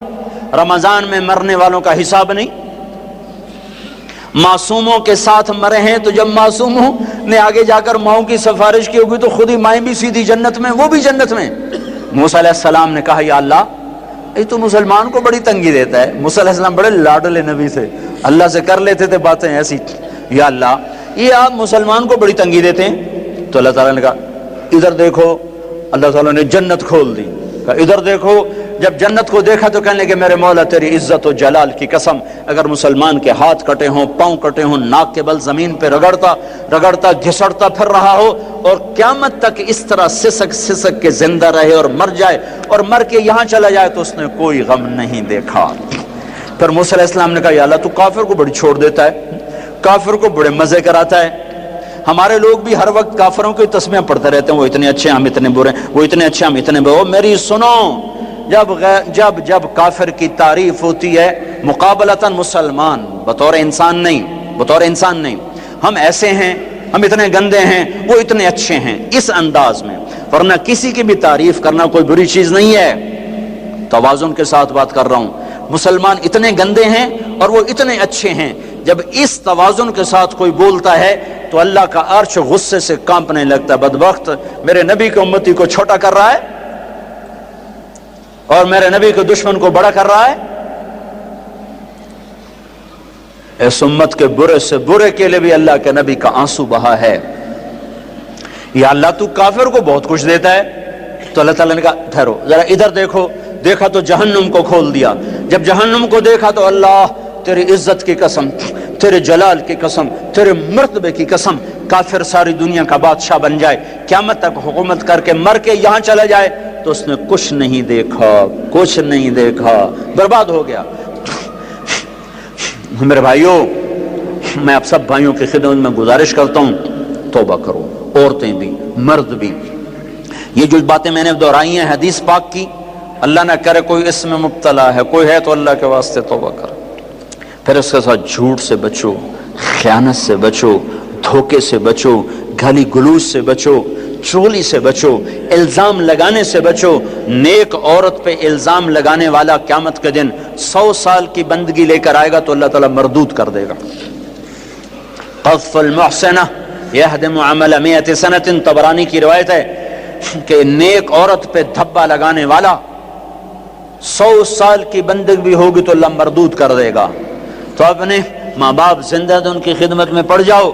رمضان میں مرنے والوں کا حساب نہیں؟ معصوموں کے ساتھ مرے ہیں تو جب معصوموں نے آگے جا کر ماؤں کی سفارش کی ہوگی تو خود ہی مائیں بھی سیدھی جنت میں، وہ بھی جنت میں۔ موسیٰ علیہ السلام نے کہا یا اللہ یہ تو مسلمان کو بڑی تنگی دیتا ہے۔ موسیٰ علیہ السلام بڑے لاڈلے نبی تھے، اللہ سے کر لیتے تھے باتیں ایسی، یا اللہ یہ آپ مسلمان کو بڑی تنگی دیتے ہیں۔ تو اللہ تعالیٰ نے کہا ادھر دیکھو، اللہ تعالیٰ نے جنت کھول دی، کہا ادھر دیکھو۔ جب جنت کو دیکھا تو کہنے لگے میرے مولا تیری عزت و جلال کی قسم، اگر مسلمان کے ہاتھ کٹے ہوں، پاؤں کٹے ہوں، ناک کے بل زمین پہ رگڑتا گھسڑتا پھر رہا ہو اور قیامت تک اس طرح سسک کے زندہ رہے اور مر جائے اور مر کے یہاں چلا جائے تو اس نے کوئی غم نہیں دیکھا۔ پھر موسیٰ علیہ السلام نے کہا یا اللہ تو کافر کو بڑی چھوڑ دیتا ہے، کافر کو بڑے مزے کراتا ہے۔ ہمارے لوگ بھی ہر وقت کافروں کی تسمیاں پڑھتے رہتے ہیں، وہ اتنے اچھے ہم اتنے برے، وہ اتنے اچھے ہم اتنے برے۔ میری سنو، جب کافر کی تعریف ہوتی ہے مقابلتاً مسلمان، بطور انسان نہیں، ہم ایسے ہیں، ہم اتنے گندے ہیں، وہ اتنے اچھے ہیں، اس انداز میں، ورنہ کسی کی بھی تعریف کرنا کوئی بری چیز نہیں ہے۔ توازن کے ساتھ بات کر رہا ہوں، مسلمان اتنے گندے ہیں اور وہ اتنے اچھے ہیں، جب اس توازن کے ساتھ کوئی بولتا ہے تو اللہ کا عرش غصے سے کانپنے لگتا ہے۔ بدبخت میرے نبی کی امتی کو چھوٹا کر رہا ہے اور میرے نبی کے دشمن کو بڑا کر رہا ہے۔ اس امت کے برے سے برے کے لیے بھی اللہ کے نبی کا آنسو بہا ہے۔ یا اللہ تو کافر کو بہت کچھ دیتا ہے۔ تو اللہ تعالیٰ نے کہا ٹھہرو ذرا ادھر دیکھو، دیکھا تو جہنم کو کھول دیا۔ جب جہنم کو دیکھا تو اللہ تیری عزت کی قسم، تیرے جلال کی قسم، تیرے مرتبے کی قسم، کافر ساری دنیا کا بادشاہ بن جائے، قیامت تک حکومت کر کے مر کے یہاں چلا جائے تو اس نے کچھ نہیں دیکھا، برباد ہو گیا۔ میرے بھائیوں، میں آپ سب بھائیوں کی خدمت میں گزارش کرتا ہوں توبہ کرو، عورتیں بھی مرد بھی۔ یہ جو باتیں میں نے دہرائی ہیں حدیث پاک کی، اللہ نہ کرے کوئی اس میں مبتلا ہے، کوئی ہے تو اللہ کے واسطے توبہ کرو۔ پھر اس کے ساتھ جھوٹ سے بچو، خیانت سے بچو، دھوکے سے بچو، گالی گلوچ سے بچو، چغلی سے بچو، الزام لگانے سے بچو۔ نیک عورت پہ الزام لگانے والا قیامت کے دن 100 سال کی بندگی لے کر آئے گا تو اللہ تعالیٰ مردود کر دے گا۔ قذف المحسنہ یہدم عمل 100 سنۃ، طبرانی کی روایت ہے کہ نیک عورت پہ دھبا لگانے والا 100 سال کی بندگی بھی ہوگی تو اللہ مردود کر دے گا۔ تو اپنے ماں باپ زندہ تو ان کی خدمت میں پڑ جاؤ،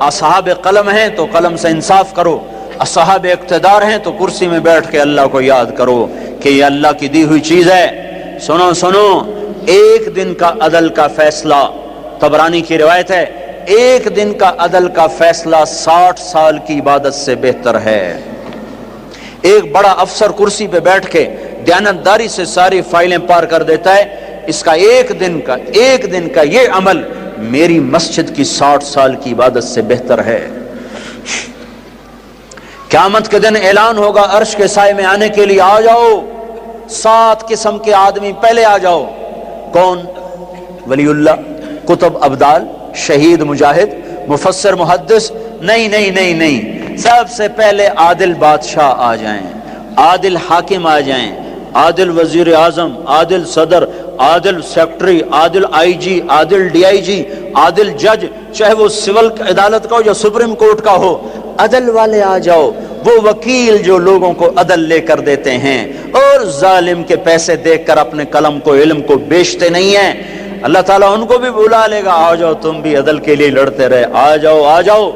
اصحاب قلم ہیں تو قلم سے انصاف کرو، اصحاب اقتدار ہیں تو کرسی میں بیٹھ کے اللہ کو یاد کرو کہ یہ اللہ کی دی ہوئی چیز ہے۔ سنو، ایک دن کا عدل کا فیصلہ، طبرانی کی روایت ہے، ایک دن کا عدل کا فیصلہ 60 سال کی عبادت سے بہتر ہے۔ ایک بڑا افسر کرسی پہ بیٹھ کے دیانتداری سے ساری فائلیں پار کر دیتا ہے، اس کا ایک دن کا یہ عمل میری مسجد کی 60 سال کی عبادت سے بہتر ہے۔ قیامت کے دن اعلان ہوگا عرش کے سائے میں آنے کے لیے آ جاؤ، 7 قسم کے آدمی پہلے آ جاؤ۔ کون؟ ولی اللہ، کتب ابدال، شہید مجاہد، مفسر محدث؟ نہیں، سب سے پہلے عادل بادشاہ آ جائیں، عادل حاکم آ جائیں، عادل وزیر اعظم، عادل صدر، عادل secretary, Adil I G, Adil D I جی، عادل جج، چاہے وہ سول عدالت کا ہو یا سپریم کورٹ کا ہو، عدل والے آ جاؤ۔ وہ وکیل جو لوگوں کو عدل لے کر دیتے ہیں اور ظالم کے پیسے دیکھ کر اپنے قلم کو، علم کو بیچتے نہیں ہیں، اللہ تعالیٰ ان کو بھی بلا لے گا، آ جاؤ تم بھی عدل کے لیے لڑتے رہے، آ جاؤ۔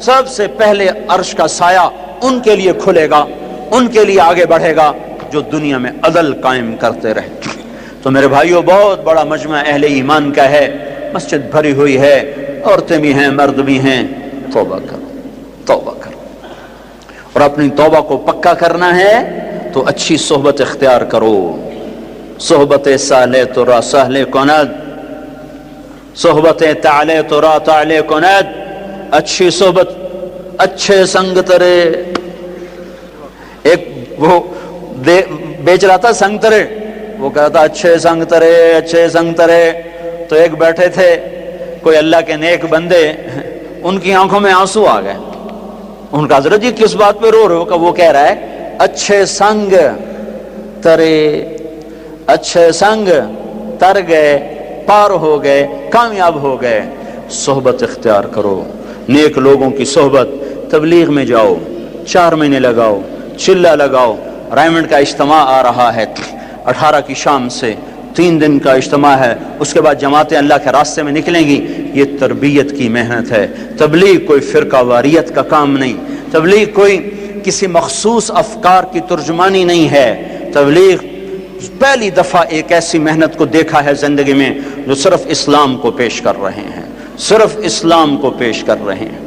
سب سے پہلے عرش کا سایہ ان کے لیے کھلے گا، ان کے لیے آگے بڑھے گا جو دنیا میں عدل قائم کرتے رہے۔ تو میرے بھائیوں، بہت بڑا مجمع اہل ایمان کا ہے، مسجد بھری ہوئی ہے، عورتیں بھی ہیں، مرد بھی ہیں۔ توبہ کرو اور اپنی توبہ کو پکا کرنا ہے تو اچھی صحبت اختیار کرو۔ صحبت صالح تو را صالح کند، صحبت تعلیہ تو را تعلیہ کند۔ اچھی صحبت، اچھے سنگ ترے۔ ایک وہ بیچ رہا تھا سنگ ترے، وہ کہا تھا اچھے سنگ ترے۔ تو ایک بیٹھے تھے کوئی اللہ کے نیک بندے، ان کی آنکھوں میں آنسو آ گئے۔ ان کا حضرت جی کس بات پہ رو رہے ہو؟ کہ وہ کہہ رہا ہے اچھے سنگ ترے، اچھے سنگ تر گئے، پار ہو گئے، کامیاب ہو گئے۔ صحبت اختیار کرو، نیک لوگوں کی صحبت، تبلیغ میں جاؤ، 4 مہینے لگاؤ، چلہ لگاؤ۔ رائمنڈ کا اجتماع آ رہا ہے 18 کی شام سے، 3 دن کا اجتماع ہے، اس کے بعد جماعتیں اللہ کے راستے میں نکلیں گی۔ یہ تربیت کی محنت ہے۔ تبلیغ کوئی فرقہ واریت کا کام نہیں، تبلیغ کوئی کسی مخصوص افکار کی ترجمانی نہیں ہے۔ تبلیغ پہلی دفعہ ایک ایسی محنت کو دیکھا ہے زندگی میں جو صرف اسلام کو پیش کر رہے ہیں، صرف اسلام کو پیش کر رہے ہیں۔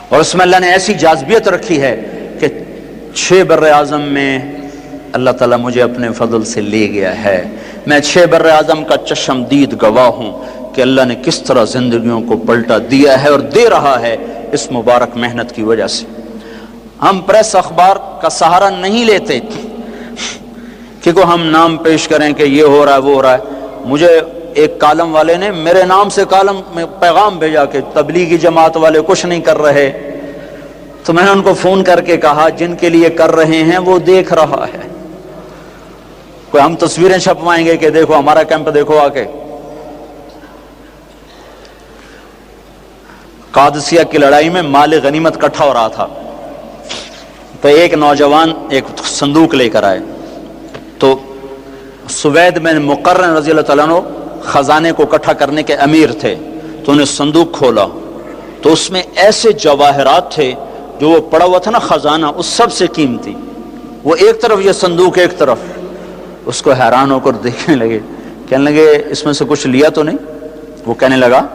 اور اس میں اللہ نے ایسی جاذبیت رکھی ہے کہ 6 بر اعظم میں اللہ تعالیٰ مجھے اپنے فضل سے لے گیا ہے۔ میں 6 بر اعظم کا چشمدید گواہ ہوں کہ اللہ نے کس طرح زندگیوں کو پلٹا دیا ہے اور دے رہا ہے اس مبارک محنت کی وجہ سے۔ ہم پریس اخبار کا سہارا نہیں لیتے کہ کو ہم نام پیش کریں کہ یہ ہو رہا ہے وہ ہو رہا ہے۔ مجھے ایک کالم والے نے میرے نام سے کالم میں پیغام بھیجا کہ تبلیغی جماعت والے کچھ نہیں کر رہے، تو میں نے ان کو فون کر کے کہا جن کے لیے کر رہے ہیں وہ دیکھ رہا ہے۔ کوئی ہم تصویریں چھپوائیں گے کہ دیکھو ہمارا کیمپ دیکھو آ کے۔ قادسیہ کی لڑائی میں مال غنیمت اکٹھا ہو رہا تھا، تو ایک نوجوان ایک صندوق لے کر آئے، تو سوید بن مقرن رضی اللہ تعالیٰ عنہ خزانے کو اکٹھا کرنے کے امیر تھے، تو انہیں صندوق کھولا تو اس میں ایسے جواہرات تھے جو وہ پڑا ہوا تھا نا خزانہ، اس سب سے قیمتی۔ وہ ایک طرف یہ صندوق ایک طرف، اس کو حیران ہو کر دیکھنے لگے، کہنے لگے اس میں سے کچھ لیا تو نہیں؟ وہ کہنے لگا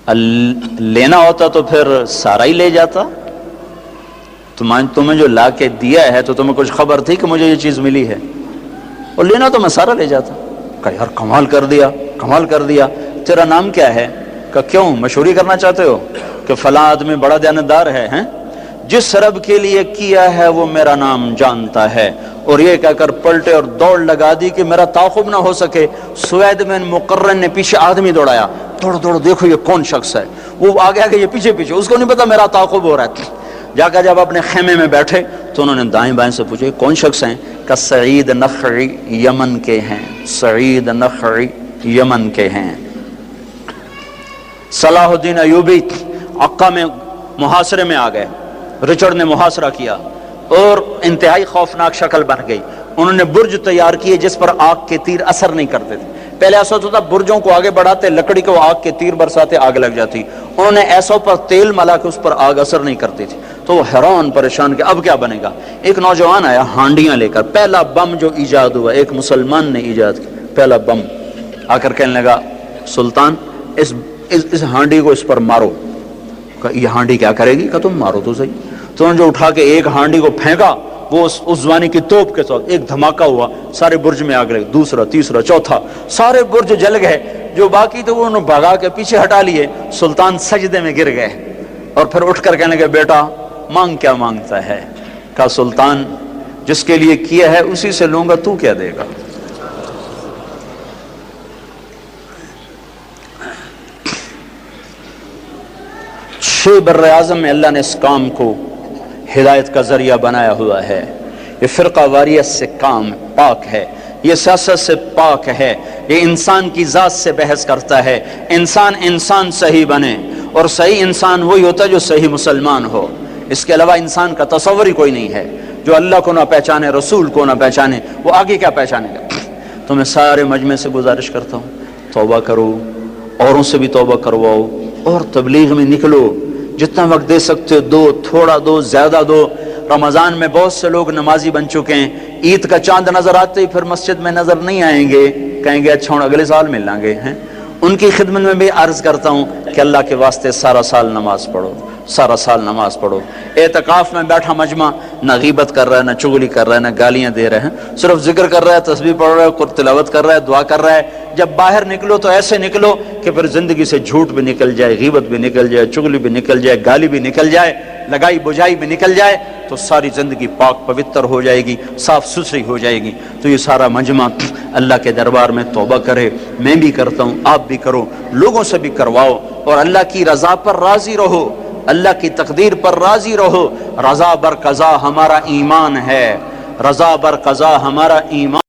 لینا ہوتا تو پھر سارا ہی لے جاتا، تمہیں جو لا کے دیا ہے تو تمہیں کچھ خبر تھی کہ مجھے یہ چیز ملی ہے، اور لینا تو میں سارا لے جاتا۔ کہا یار کمال کر دیا، کمال کر دیا۔ تیرا نام کیا ہے؟ کہ کیوں مشہوری کرنا چاہتے ہو کہ فلاں آدمی بڑا دیانتدار ہے؟ ہیں جس رب کے لیے کیا ہے وہ میرا نام جانتا ہے۔ اور یہ کہہ کر پلٹے اور دوڑ لگا دی کہ میرا تعاقب نہ ہو سکے۔ سوید بن مقرن نے پیچھے آدمی دوڑایا، دوڑو دوڑو دیکھو یہ کون شخص ہے۔ وہ آگے آگے یہ پیچھے پیچھے، اس کو نہیں پتا میرا تعاقب ہو رہا ہے۔ جا کر جب اپنے خیمے میں بیٹھے تو انہوں نے دائیں بائیں سے پوچھے کون شخص ہیں؟ کہ سعید نخعی یمن کے ہیں، سعید نخعی یمن کے ہیں۔ صلاح الدین ایوبی عقہ میں محاصرے میں آ گئے، رچرڈ نے محاصرہ کیا اور انتہائی خوفناک شکل بن گئی۔ انہوں نے برج تیار کیے جس پر آگ کے تیر اثر نہیں کرتے تھے۔ پہلے ایسا ہوتا تھا برجوں کو آگے بڑھاتے، لکڑی کو آگ کے تیر برساتے، آگ لگ جاتی۔ انہوں نے ایسوں پر تیل ملا کہ اس پر آگ اثر نہیں کرتی تھی۔ تو وہ حیران پریشان کہ اب کیا بنے گا۔ ایک نوجوان آیا ہانڈیاں لے کر، پہلا بم جو ایجاد ہوا ایک مسلمان نے ایجاد کیا، پہلا بم۔ آ کر کہنے لگا سلطان اس ہانڈی کو اس پر مارو۔ کہ یہ ہانڈی کیا کرے گی؟ کہ تم مارو تو صحیح۔ تو انہوں نے جو اٹھا کے ایک ہانڈی کو پھینکا، وہ اس زمانے کی توپ کے ساتھ ایک دھماکہ ہوا، سارے برج میں آگ لگی، دوسرا تیسرا چوتھا، سارے برج جل گئے۔ جو باقی تھے وہ انہوں نے بھگا کے پیچھے ہٹا لیے۔ سلطان سجدے میں گر گئے اور پھر اٹھ کر کہنے لگے بیٹا مانگ کیا مانگتا ہے؟ کہا سلطان جس کے لیے کیا ہے اسی سے لوں گا، تو کیا دے گا؟ بر اعظم میں اللہ نے اس کام کو ہدایت کا ذریعہ بنایا ہوا ہے۔ یہ فرقہ واریت سے کام پاک ہے، یہ سیاست سے پاک ہے، یہ انسان کی ذات سے بحث کرتا ہے۔ انسان صحیح بنے، اور صحیح انسان وہی ہوتا ہے جو صحیح مسلمان ہو۔ اس کے علاوہ انسان کا تصور ہی کوئی نہیں ہے۔ جو اللہ کو نہ پہچانے، رسول کو نہ پہچانے، وہ آگے کیا پہچانے گا؟ تو میں سارے مجمع سے گزارش کرتا ہوں توبہ کرو، اوروں سے بھی توبہ کرواؤ، اور تبلیغ میں نکلو۔ جتنا وقت دے سکتے ہو دو، تھوڑا دو، زیادہ دو۔ رمضان میں بہت سے لوگ نمازی بن چکے ہیں، عید کا چاند نظر آتے ہی پھر مسجد میں نظر نہیں آئیں گے، کہیں گے اچھا اگلے سال مل لیں گے۔ ان کی خدمت میں بھی عرض کرتا ہوں کہ اللہ کے واسطے سارا سال نماز پڑھو، سارا سال نماز پڑھو۔ اعتکاف میں بیٹھا مجمع نہ غیبت کر رہا ہے، نہ چغلی کر رہا ہے، نہ گالیاں دے رہے ہیں، صرف ذکر کر رہا ہے، تسبیح پڑھ رہا ہے، قرآن تلاوت کر رہا ہے، دعا کر رہا ہے۔ جب باہر نکلو تو ایسے نکلو کہ پھر زندگی سے جھوٹ بھی نکل جائے، غیبت بھی نکل جائے، چغلی بھی نکل جائے، گالی بھی نکل جائے، لگائی بجائی بھی نکل جائے، تو ساری زندگی پاک پوتر ہو جائے گی، صاف ستھری ہو جائے گی۔ تو یہ سارا مجمع اللہ کے دربار میں توبہ کرے، میں بھی کرتا ہوں، آپ بھی کرو، لوگوں سے بھی کرواؤ، اور اللہ کی رضا پر راضی رہو، اللہ کی تقدیر پر راضی رہو۔ رضا بر قضا ہمارا ایمان ہے، رضا بر قضا ہمارا ایمان